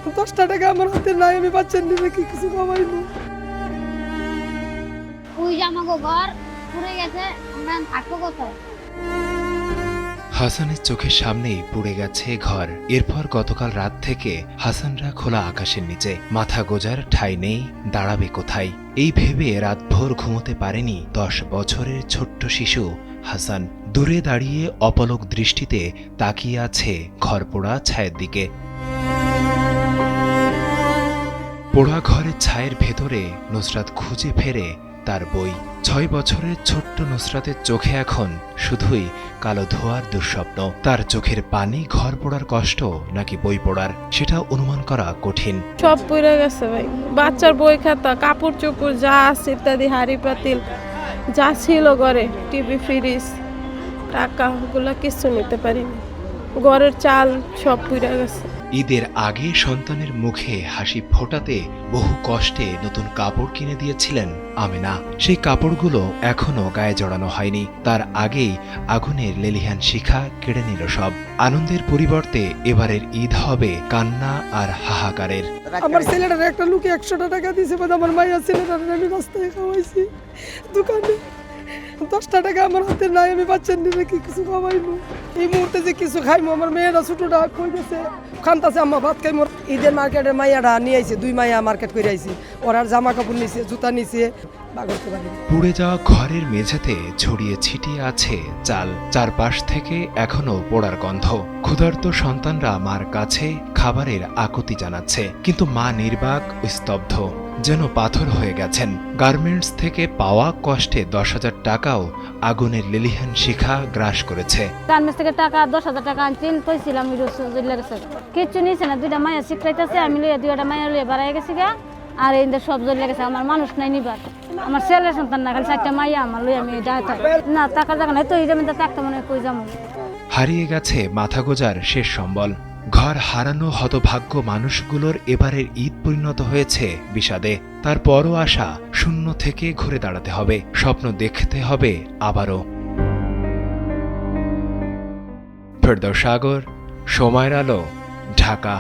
10টা টাকা আমার হাতে নাই, আমি বাচ্চার নিয়ে কি কিছু খাওয়াইনি। ওই যে আমাকে ঘর পুড়ে গেছে, আমরা থাকবো কোথায়? হাসানের চোখের সামনেই পুড়ে গেছে ঘর। এরপর গতকাল রাত থেকে হাসানরা খোলা আকাশের নিচে, মাথা গোজার ঠাঁই নেই, দাঁড়াবে কোথায় এই ভেবে রাতভর ঘুমোতে পারেনি 10 বছরের ছোট্ট শিশু হাসান। দূরে দাঁড়িয়ে অপলক দৃষ্টিতে তাকিয়ে আছে ঘর পোড়া ছায়ের দিকে। পোড়া ঘরের ছায়ের ভেতরে নুসরাত খুঁজে ফেরে তার বই। 6 বছরের ছোট্ট নুসরাতের চোখে এখন শুধুই কালো ধোয়ার দুঃস্বপ্ন। তার চোখের পানি ঘর পোড়ার কষ্ট নাকি বই পড়ার, সেটা অনুমান করা কঠিন। সব পুড়ে গেছে ভাই, বাচ্চার বই খাতা, কাপড় চোপড় যা আছে ইত্যাদি, হাঁড়ি পাতিল যা ছিল ঘরে, টিভি ফ্রিজ, টাকা ওগুলো কিছু নিতে পারিনি। ঘরের চাল সব পুড়ে গেছে। ঈদের আগে সন্তানের মুখে হাসি ফোটাতে বহু কষ্টে নতুন কাপড় কিনে দিয়েছিলেন আমেনা। সেই কাপড়গুলো এখনো গায়ে জড়ানো হয়নি। তার আগেই আগুনের লেলিহান শিখা কেড়ে নিল সব। আনন্দের পরিবর্তে এবারের ঈদ হবে কান্না আর হাহাকারের। আমার ছেলেটার একটা লোকে 100টা টাকা দিয়েছে, আমার মাইয়া ছেলেটার আমি রাস্তায় খাওয়াইছি দোকানে। 10টা টাকা আমার হাতে নাই, আমি বাচ্চার নিয়ে কি কিছু খাওয়াইনি। এই মুহূর্তে যে কিছু খাইমো, আমার মেয়েরা ছোটটা কই গেছে, খান্তাছে আম্মা ভাত খাইমো। ঈদের মার্কেটের মাইয়াটা নিয়ে আইছে, 2 মাইয়া মার্কেট করে আইছি, ওরার জামা কাপড় নিছে, জুতা নিছে, বা করতে পারি। পুড়ে যাওয়া ঘরের মেঝেতে ছড়িয়ে ছিটিয়ে আছে চাল, চারপাশ থেকে এখনো পোড়ার গন্ধ। ক্ষুধার্ত সন্তানরা মার কাছে খাবারের আকুতি জানাচ্ছে, কিন্তু মা নির্বাক ও স্তব্ধ, যেন পাথর হয়ে গেছেন। গার্মেন্টস থেকে পাওয়া কষ্টে 10,000 টাকাও আগুনের লেলিহান শিখা গ্রাস করেছে। গার্মেন্টস থেকে টাকা 10,000 টাকা আনছিল, কইছিলাম কিচ্ছু নিয়েছে না। 2টা মাইয়া শিখাইতেছে, আমি লইয়া 2টা মাইয়া লইয়া বাড়াই গেছি গা। আর এই সব জ্বলে গেছে, আমার মানুষ নাই নিবার। আমার ছেলের সন্তান না, খালি 4টা মাইয়া আমার লইয়া আমি যাইতাম না। টাকা জায়গা নাই তো, এই জমিতে থাকতে মনে হয় কই যাবো। হারিয়ে গেছে মাথা গোজার শেষ সম্বল। ঘর হারানো হতভাগ্য মানুষগুলোর এবারের ঈদ পরিণত হয়েছে বিষাদে। তারপরও আশা, শূন্য থেকে ঘুরে দাঁড়াতে হবে, স্বপ্ন দেখতে হবে আবারও। ফেরদৌস সাগর, সময়ের আলো, ঢাকা।